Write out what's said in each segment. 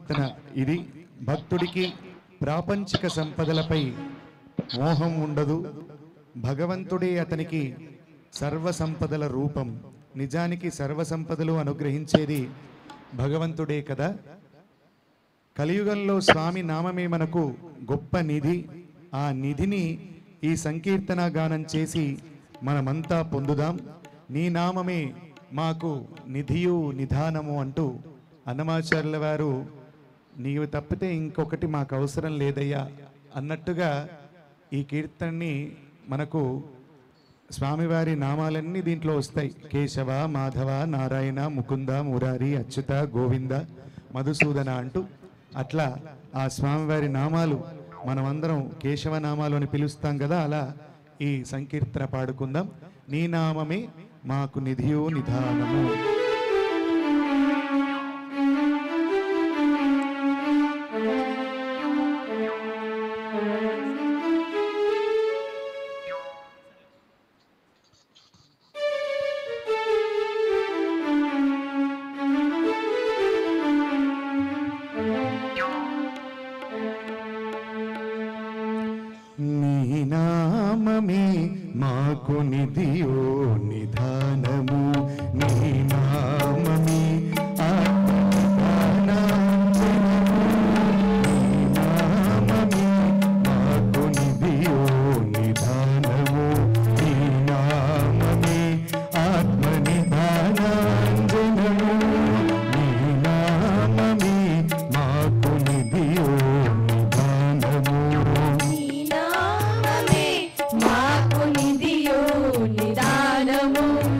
సంకీర్తన ఇది. భక్తుడికి ప్రాపంచిక సంపదలపై మోహం ఉండదు. భగవంతుడే అతనికి సర్వ సంపదల రూపం. నిజానికి సర్వ సంపదలు అనుగ్రహించేది భగవంతుడే కదా. కలియుగంలో స్వామి నామమే మనకు గొప్ప నిధి. ఆ నిధిని ఈ సంకీర్తన గానం చేసి మనమంతా పొందుదాం. నీ నామమే మాకు నిధియు నిధానము అంటూ అన్నమాచార్యుల వారు నీవు తప్పితే ఇంకొకటి మాకు అవసరం లేదయ్యా అన్నట్టుగా ఈ కీర్తనని మనకు స్వామివారి నామాలన్నీ దీంట్లో వస్తాయి. కేశవ, మాధవ, నారాయణ, ముకుంద, మురారి, అచ్యుత, గోవింద, మధుసూదన అంటూ అట్లా ఆ స్వామివారి నామాలు మనమందరం కేశవ నామాలు అని పిలుస్తాం కదా. అలా ఈ సంకీర్తన పాడుకుందాం. నీ నామమే మాకు నిధియు నిధానము. నీ నామమే మాకు నిధియో నిధానము. నీ నామమే మాకు నిధియో నిధానము. నీ నామమే ఆత్మ నిధానాంజనము. నీ నామమే మాకు నిధియో నిధానము. మాకు నిధియో నిదానము.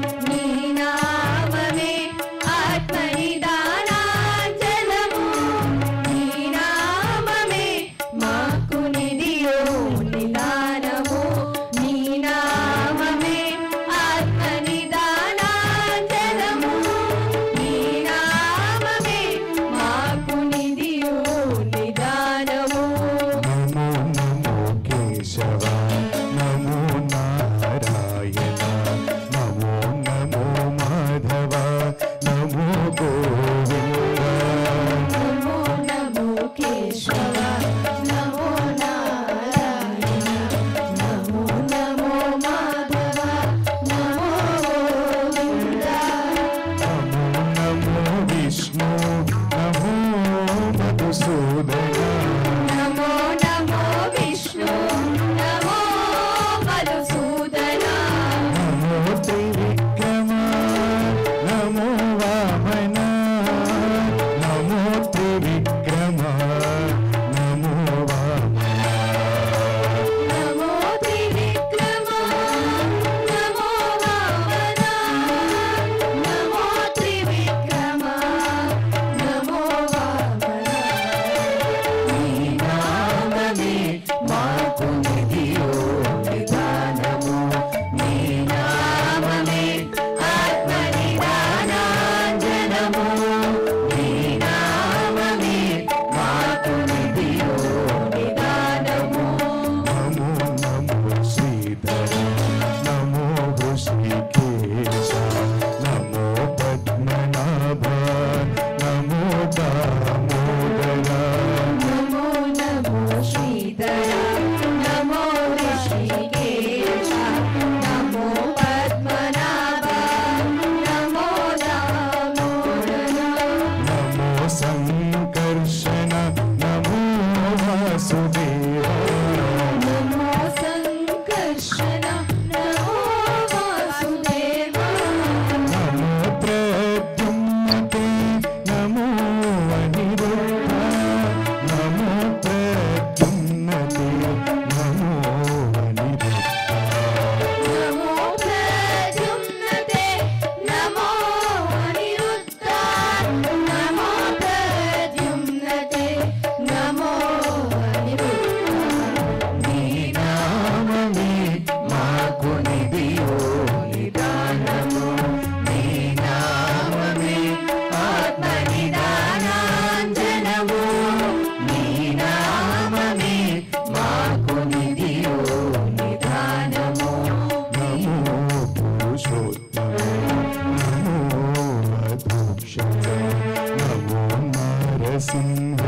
నరసింహ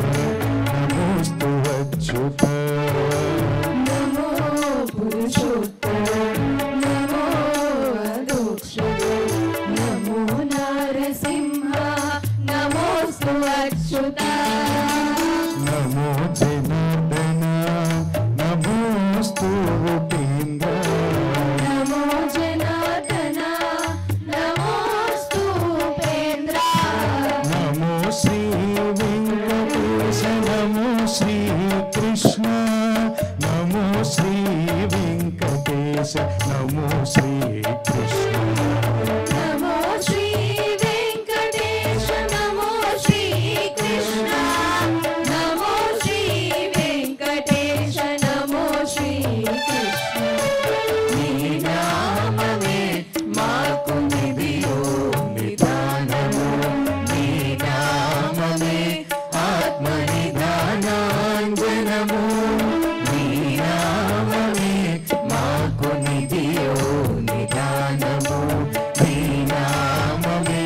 నమోస్తు అచ్యుత నమో పురుషోత్తమ నమో అధోక్షజ నమో నరసింహ నమోస్తు అచ్యుత నమో జనార్దన నమోస్తు ఉపేంద్ర నమో జనార్దన నమోస్తు ఉపేంద్ర నమో శ్రీ వెంకటేశ నమో శ్రీ కృష్ణ నమో శ్రీ వెంకటేశ నమో శ్రీ కృష్ణ నమో శ్రీ వెంకటేశ నమో శ్రీ కృష్ణ నమో శ్రీ వెంకటేశ నమో శ్రీ కృష్ణ నీ నామమే మాకు నిధియో నిదానము నీ నామమే ఆత్మ నిదానాంజనము నీ నామమే మాకు నిధియో నిదానము నీ నామమే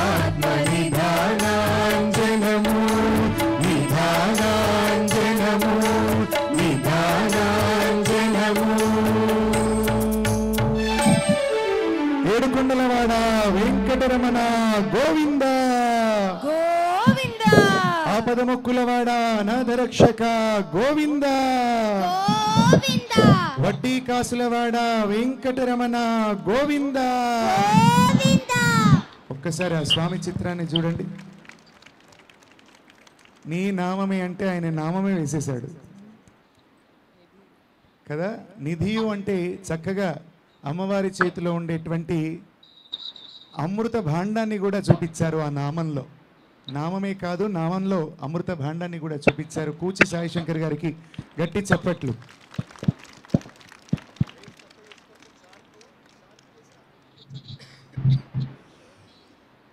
ఆత్మ నిదానాంజనము నిదానాంజనము నిదానాంజనము. ఏడుకొండలవాడ వెంకటరమణ గోవింద గోవింద ఆపదమొక్కులవాడ అనాథరక్షక గోవింద గోవింద వడ్డీ కాసులవాడ వెంకటరమణ గోవింద. గోవింద ఒక్కసారి ఆ స్వామి చిత్రాన్ని చూడండి. నీ నామమే అంటే ఆయన నామమే వేసేశాడు కదా. నిధియు అంటే చక్కగా అమ్మవారి చేతిలో ఉండేటువంటి అమృత భాండాన్ని కూడా చూపించారు ఆ నామంలో. నామమే కాదు, నామంలో అమృత భాండాన్ని కూడా చూపించారు. కూచి సాయిశంకర్ గారికి గట్టి చప్పట్లు.